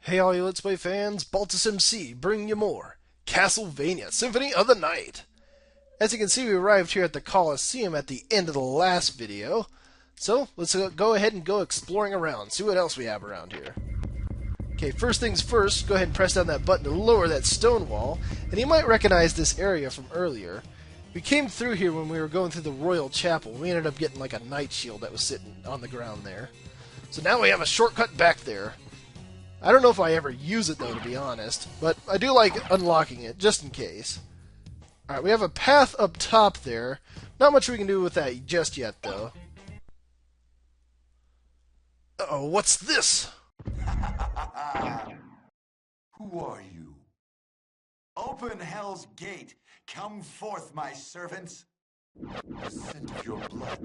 Hey all you Let's Play fans, Baltus MC bringing you more Castlevania Symphony of the Night. As you can see, we arrived here at the Coliseum at the end of the last video. So, let's go ahead and go exploring around, see what else we have around here. Okay, first things first, go ahead and press down that button to lower that stone wall, and you might recognize this area from earlier. We came through here when we were going through the Royal Chapel. We ended up getting like a knight shield that was sitting on the ground there. So now we have a shortcut back there. I don't know if I ever use it, though, to be honest, but I do like unlocking it, just in case. Alright, we have a path up top there. Not much we can do with that just yet, though. Uh-oh, what's this? Who are you? Open hell's gate. Come forth, my servants. The scent of your blood.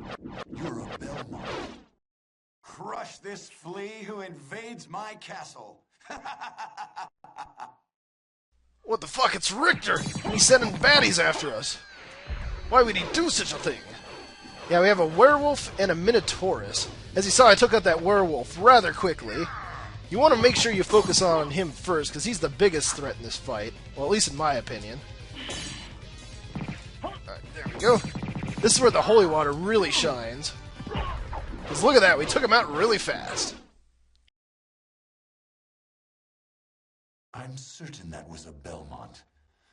You're a Belmont. Crush this flea who invades my castle. What the fuck? It's Richter! And he's sending baddies after us. Why would he do such a thing? Yeah, we have a werewolf and a minotaurus. As you saw, I took out that werewolf rather quickly. You want to make sure you focus on him first, because he's the biggest threat in this fight. Well, at least in my opinion. Alright, there we go. This is where the holy water really shines. Because look at that, we took him out really fast. I'm certain that was a Belmont.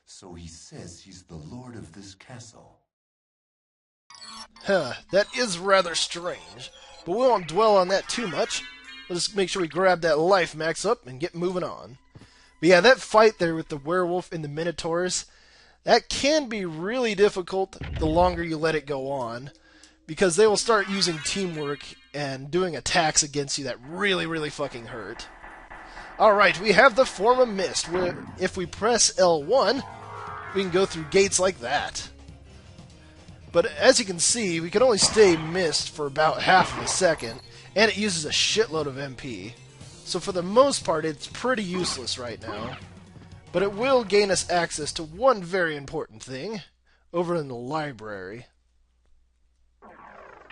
So he says he's the lord of this castle. Huh, that is rather strange. But we won't dwell on that too much. We'll just make sure we grab that life max up and get moving on. But yeah, that fight there with the werewolf and the minotaurs, that can be really difficult the longer you let it go on. Because they will start using teamwork and doing attacks against you that really fucking hurt. Alright, we have the Form of Mist, where if we press L1, we can go through gates like that. But as you can see, we can only stay mist for about half of a second, and it uses a shitload of MP. So for the most part, it's pretty useless right now. But it will gain us access to one very important thing, over in the library.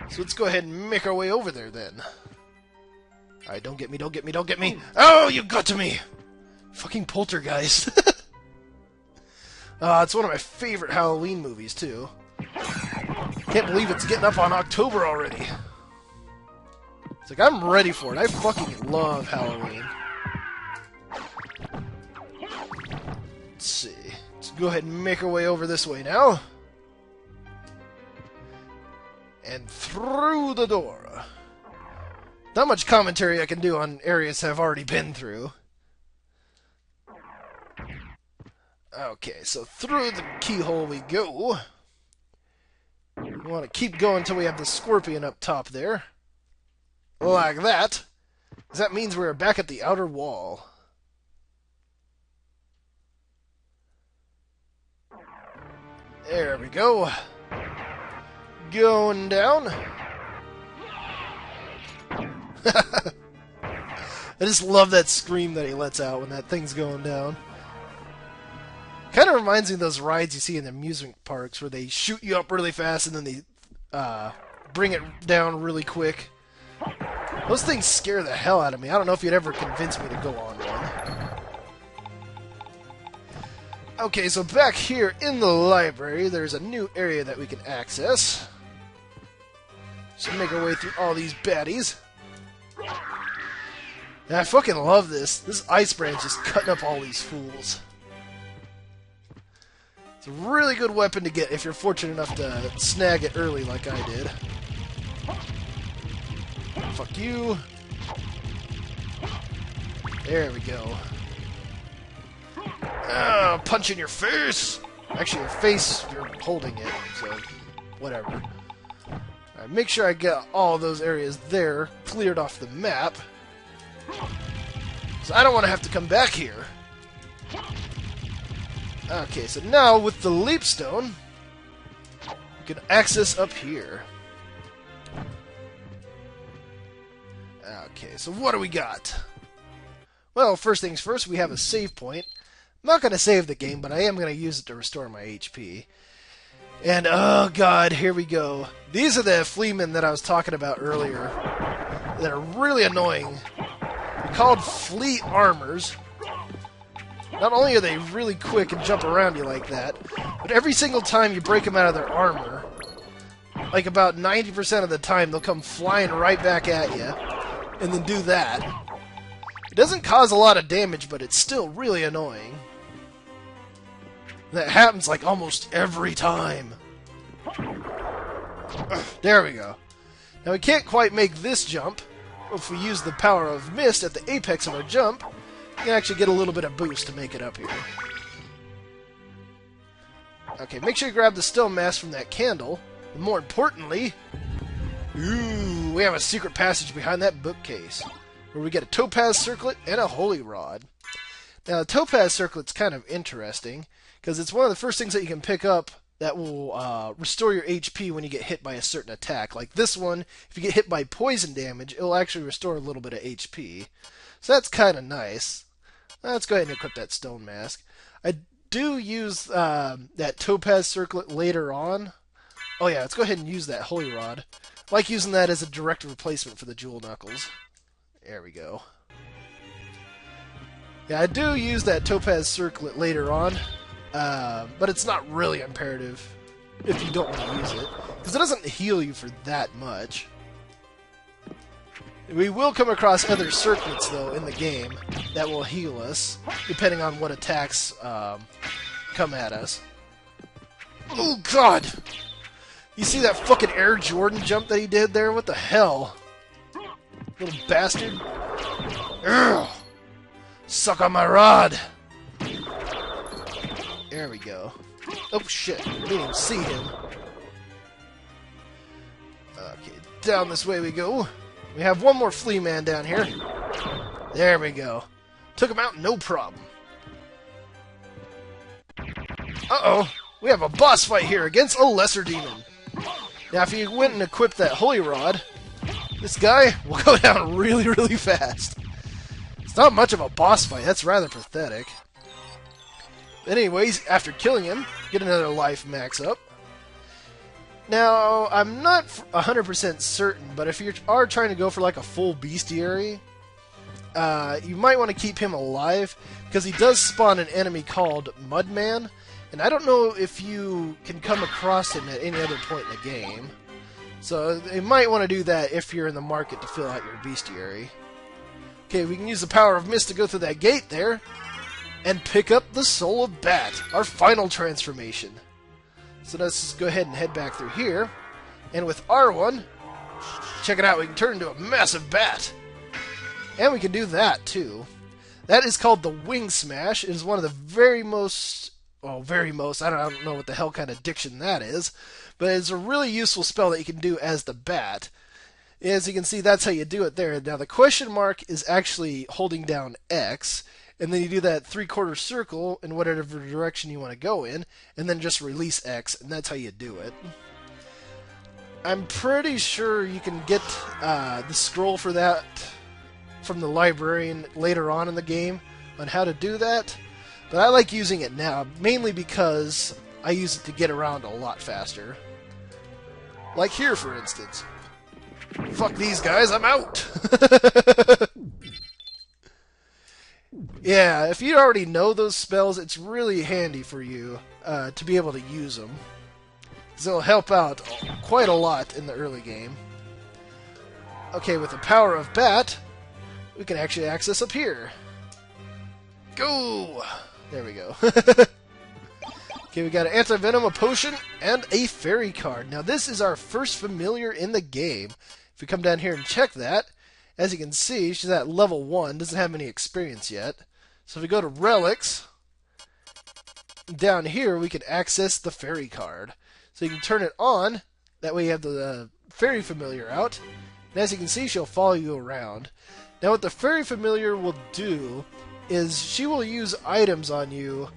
So let's go ahead and make our way over there, then. Alright, don't get me, don't get me, don't get me! Oh, you got to me! Fucking poltergeist. It's one of my favorite Halloween movies, too. Can't believe it's getting up on October already. It's like, I'm ready for it. I fucking love Halloween. Let's see. Let's go ahead and make our way over this way now. And through the door. Not much commentary I can do on areas I've already been through. Okay, so through the keyhole we go. We want to keep going until we have the scorpion up top there. Like that. 'Cause that means we're back at the outer wall. There we go. Going down. I just love that scream that he lets out when that thing's going down. Kind of reminds me of those rides you see in the amusement parks where they shoot you up really fast and then they bring it down really quick. Those things scare the hell out of me. I don't know if you'd ever convince me to go on one. Okay, so back here in the library, there's a new area that we can access. So make our way through all these baddies. And I fucking love this. This ice brand's just cutting up all these fools. It's a really good weapon to get if you're fortunate enough to snag it early like I did. Fuck you. There we go. Punch in your face! Actually, your face, you're holding it, so whatever. Alright, make sure I get all those areas there cleared off the map. So I don't want to have to come back here. Okay, so now with the leap stone, we can access up here. Okay, so what do we got? Well, first things first, we have a save point. I'm not going to save the game, but I am going to use it to restore my HP. And, oh god, here we go. These are the fleamen that I was talking about earlier that are really annoying. They're called fleet armors. Not only are they really quick and jump around you like that, but every single time you break them out of their armor, like about 90% of the time, they'll come flying right back at you, and then do that. It doesn't cause a lot of damage, but it's still really annoying. That happens like almost every time. There we go. Now we can't quite make this jump. If we use the power of mist at the apex of our jump, we can actually get a little bit of boost to make it up here. Okay, make sure you grab the stone mask from that candle. And more importantly, ooh, we have a secret passage behind that bookcase, where we get a topaz circlet and a holy rod. Now, the topaz circlet's kind of interesting, because it's one of the first things that you can pick up that will restore your HP when you get hit by a certain attack. Like this one, if you get hit by poison damage, it'll actually restore a little bit of HP. So that's kind of nice. Let's go ahead and equip that stone mask. I do use that topaz circlet later on. Oh yeah, let's go ahead and use that holy rod. I like using that as a direct replacement for the jewel knuckles. There we go. Yeah, I do use that topaz circlet later on. But it's not really imperative if you don't want to use it, because it doesn't heal you for that much. We will come across other circlets, though, in the game that will heal us, depending on what attacks come at us. Oh, God! You see that fucking Air Jordan jump that he did there? What the hell? Little bastard. Urgh. Suck on my rod! There we go. Oh shit, I didn't even see him. Okay, down this way we go. We have one more flea man down here. There we go. Took him out, no problem. Uh-oh, we have a boss fight here against a lesser demon. Now if you went and equipped that holy rod, this guy will go down really, really fast. It's not much of a boss fight, that's rather pathetic. Anyways, after killing him, get another life max up. Now, I'm not 100% certain, but if you are trying to go for like a full bestiary, you might want to keep him alive, because he does spawn an enemy called Mudman, and I don't know if you can come across him at any other point in the game. So you might want to do that if you're in the market to fill out your bestiary. Okay, we can use the power of mist to go through that gate there. And pick up the Soul of Bat, our final transformation. So let's just go ahead and head back through here. And with R1, check it out, we can turn into a massive bat. And we can do that, too. That is called the Wing Smash. It is one of the very most, I don't know what the hell kind of diction that is. But it's a really useful spell that you can do as the bat. As you can see, that's how you do it there. Now, the question mark is actually holding down X. And then you do that 3/4 circle in whatever direction you want to go in, and then just release X, and that's how you do it. I'm pretty sure you can get the scroll for that from the librarian later on in the game on how to do that, but I like using it now, mainly because I use it to get around a lot faster. Like here, for instance. Fuck these guys, I'm out! Yeah, if you already know those spells, it's really handy for you to be able to use them. Because it'll help out quite a lot in the early game. Okay, with the power of Bat, we can actually access up here. Go! There we go. Okay, we got an anti-venom, a potion, and a fairy card. Now this is our first familiar in the game. If we come down here and check that, as you can see, she's at level 1, doesn't have any experience yet. So if we go to Relics, down here we can access the Fairy card. So you can turn it on, that way you have the Fairy Familiar out, and as you can see, she'll follow you around. Now what the Fairy Familiar will do is she will use items on you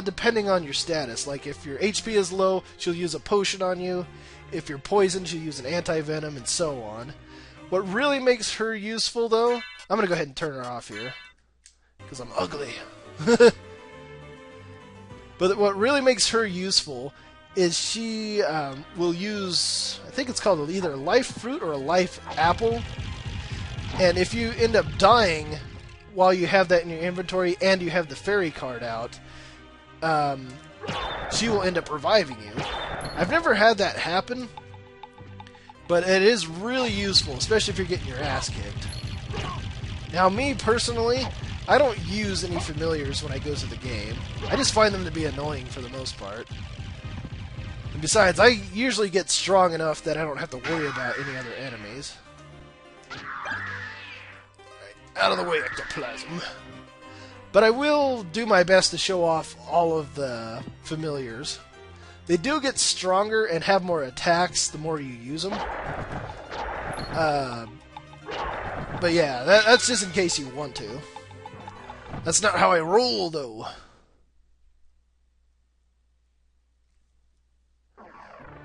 depending on your status. Like if your HP is low, she'll use a potion on you. If you're poisoned, she'll use an anti-venom, and so on. What really makes her useful, though, I'm going to go ahead and turn her off here, because I'm ugly. But what really makes her useful is she will use, I think it's called either a life fruit or a life apple. And if you end up dying while you have that in your inventory and you have the fairy card out, she will end up reviving you. I've never had that happen, but it is really useful, especially if you're getting your ass kicked. Now, me personally, I don't use any familiars when I go to the game. I just find them to be annoying for the most part. And besides, I usually get strong enough that I don't have to worry about any other enemies. Right, out of the way, ectoplasm. But I will do my best to show off all of the familiars. They do get stronger and have more attacks the more you use them. But yeah, that's just in case you want to. That's not how I roll, though.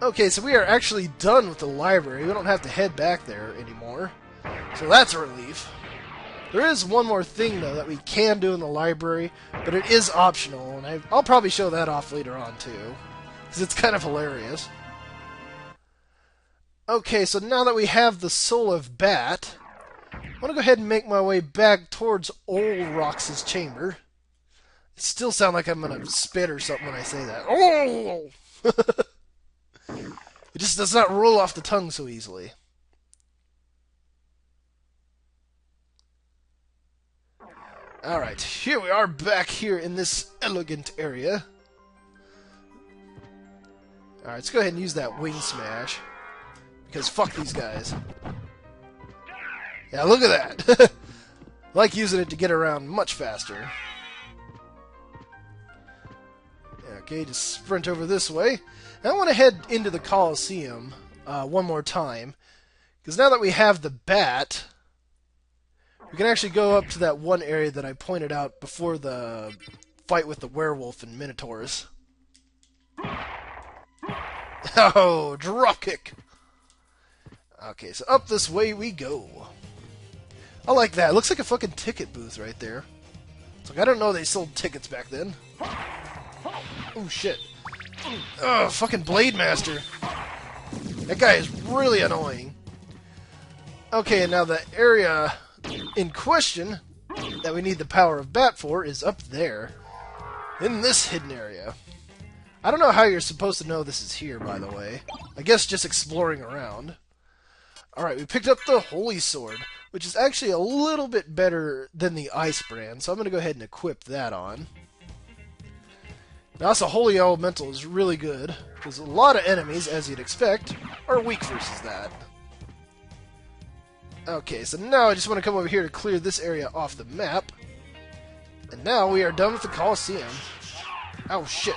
Okay, so we are actually done with the library. We don't have to head back there anymore. So that's a relief. There is one more thing, though, that we can do in the library, but it is optional, and I'll probably show that off later on, too, because it's kind of hilarious. Okay, so now that we have the Soul of Bat, I want to go ahead and make my way back towards Old Rox's chamber. It still sounds like I'm going to spit or something when I say that. Oh! It just does not roll off the tongue so easily. Alright, here we are back here in this elegant area. Alright, let's go ahead and use that wing smash. Because fuck these guys. Yeah, look at that! I like using it to get around much faster. Okay, just sprint over this way. Now I want to head into the Coliseum one more time. Because now that we have the bat, we can actually go up to that one area that I pointed out before the fight with the werewolf and minotaurs. Oh, dropkick! Okay, so up this way we go. I like that. It looks like a fucking ticket booth right there. It's like, I don't know they sold tickets back then. Oh, shit. Ugh, fucking Blade Master. That guy is really annoying. Okay, and now the area in question that we need the power of Bat for is up there. In this hidden area. I don't know how you're supposed to know this is here, by the way. I guess just exploring around. Alright, we picked up the Holy Sword, which is actually a little bit better than the Ice Brand, so I'm going to go ahead and equip that on. Now, also, Holy Elemental is really good, because a lot of enemies, as you'd expect, are weak versus that. Okay, so now I just want to come over here to clear this area off the map. And now we are done with the Coliseum. Oh, shit.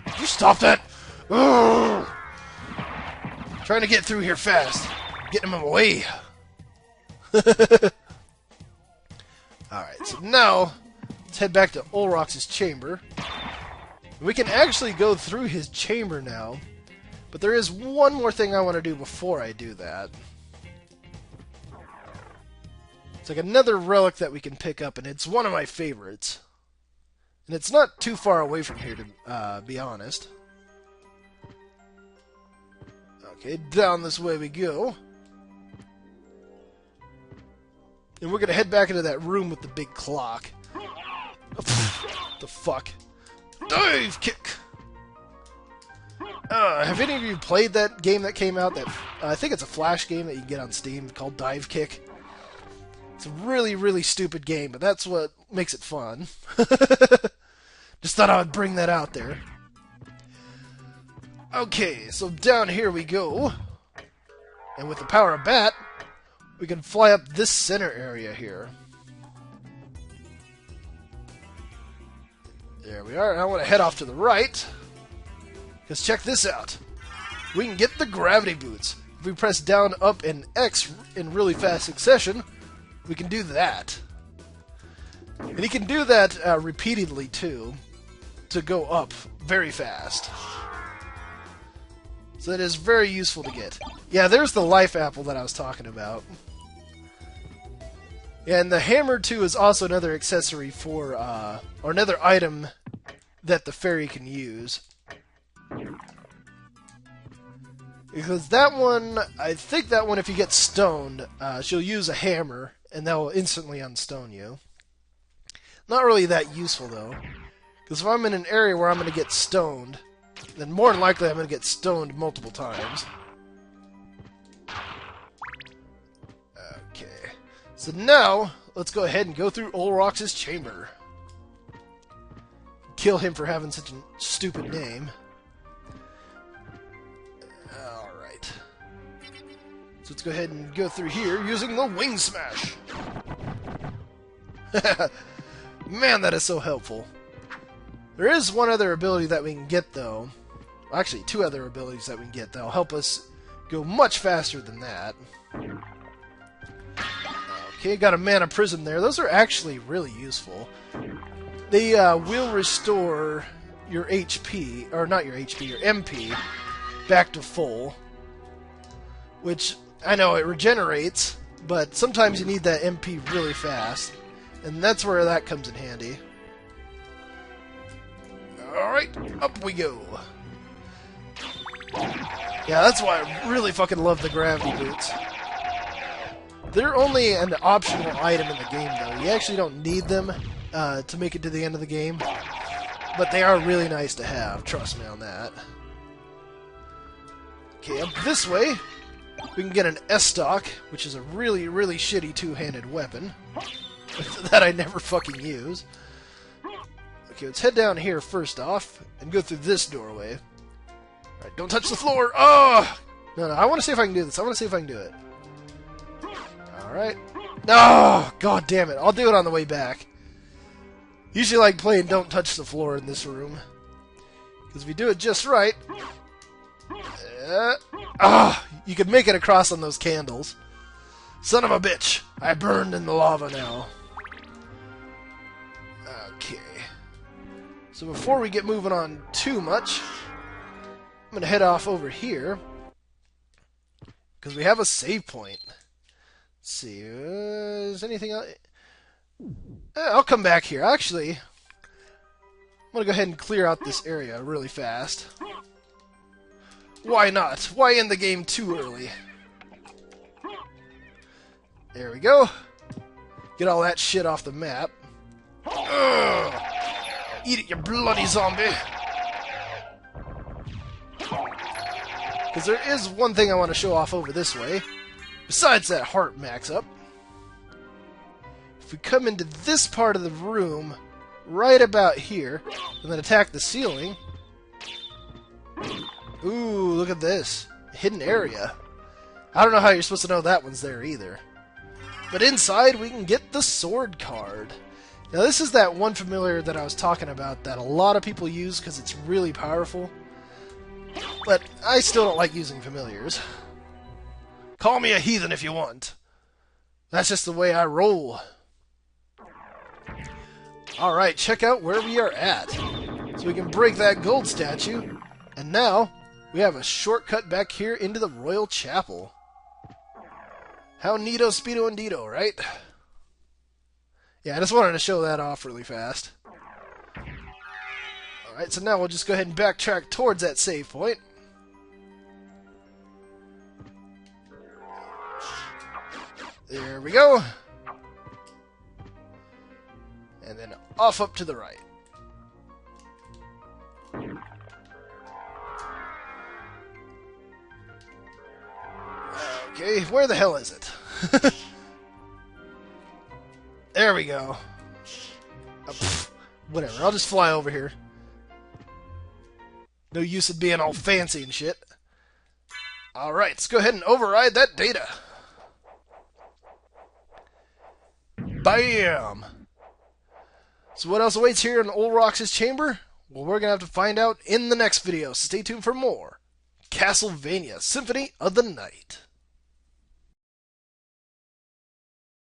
Did you stop that? Ugh! Trying to get through here fast. Getting him away. Alright, so now let's head back to Olrox's chamber. We can actually go through his chamber now, but there is one more thing I want to do before I do that. It's like another relic that we can pick up, and it's one of my favorites. And it's not too far away from here, to be honest. Okay, down this way we go. And we're gonna head back into that room with the big clock. The fuck? Dive kick! Have any of you played that game that came out? That I think it's a Flash game that you can get on Steam called Dive Kick. It's a really, really stupid game, but that's what makes it fun. Just thought I would bring that out there. Okay, so down here we go. And with the power of Bat, we can fly up this center area here. There we are. I want to head off to the right. Because check this out. We can get the gravity boots. If we press down, up, and X in really fast succession, we can do that. And you can do that repeatedly, too, to go up very fast. So that is very useful to get. Yeah, there's the life apple that I was talking about. And the hammer, too, is also another accessory for, or another item that the fairy can use. Because that one, I think that one, if you get stoned, she'll use a hammer, and that will instantly unstone you. Not really that useful, though. Because if I'm in an area where I'm going to get stoned, then more than likely I'm going to get stoned multiple times. Okay. So now, let's go ahead and go through Olrox's chamber. Kill him for having such a stupid name. Alright. So let's go ahead and go through here using the Wing Smash. Man, that is so helpful. There is one other ability that we can get, though. Actually, two other abilities that we can get that'll help us go much faster than that. Okay, got a Mana Prism there. Those are actually really useful. They will restore your HP, or not your HP, your MP, back to full. Which, I know it regenerates, but sometimes you need that MP really fast. And that's where that comes in handy. Alright, up we go. Yeah, that's why I really fucking love the gravity boots. They're only an optional item in the game, though. You actually don't need them to make it to the end of the game. But they are really nice to have, trust me on that. Okay, up this way, we can get an S-Stock, which is a really, really shitty two-handed weapon that I never fucking use. Okay, let's head down here first off, and go through this doorway. Alright, don't touch the floor! Oh! No, I want to see if I can do this. I want to see if I can do it. Alright. Oh, god damn it. I'll do it on the way back. Usually like playing Don't Touch the Floor in this room. Because if you do it just right... you can make it across on those candles. Son of a bitch! I burned in the lava now. Okay. So before we get moving on too much, I'm going to head off over here. Because we have a save point. Let's see, is anything else? I'll come back here. Actually, I'm going to go ahead and clear out this area really fast. Why not? Why end the game too early? There we go. Get all that shit off the map. Ugh. Eat it, you bloody zombie! Because there is one thing I want to show off over this way. Besides that heart max up. If we come into this part of the room, right about here, and then attack the ceiling... Ooh, look at this. Hidden area. I don't know how you're supposed to know that one's there either. But inside, we can get the sword card. Now, this is that one familiar that I was talking about that a lot of people use because it's really powerful. But I still don't like using familiars. Call me a heathen if you want. That's just the way I roll. Alright, check out where we are at. So we can break that gold statue. And now, we have a shortcut back here into the Royal Chapel. How neato, speedo, and dito, right? Yeah, I just wanted to show that off really fast. Alright, so now we'll just go ahead and backtrack towards that save point. There we go. And then off up to the right. Okay, where the hell is it? There we go. Whatever, I'll just fly over here. No use of being all fancy and shit. Alright, let's go ahead and override that data. Bam! So what else awaits here in Olrox's chamber? Well, we're gonna have to find out in the next video, so stay tuned for more Castlevania Symphony of the Night.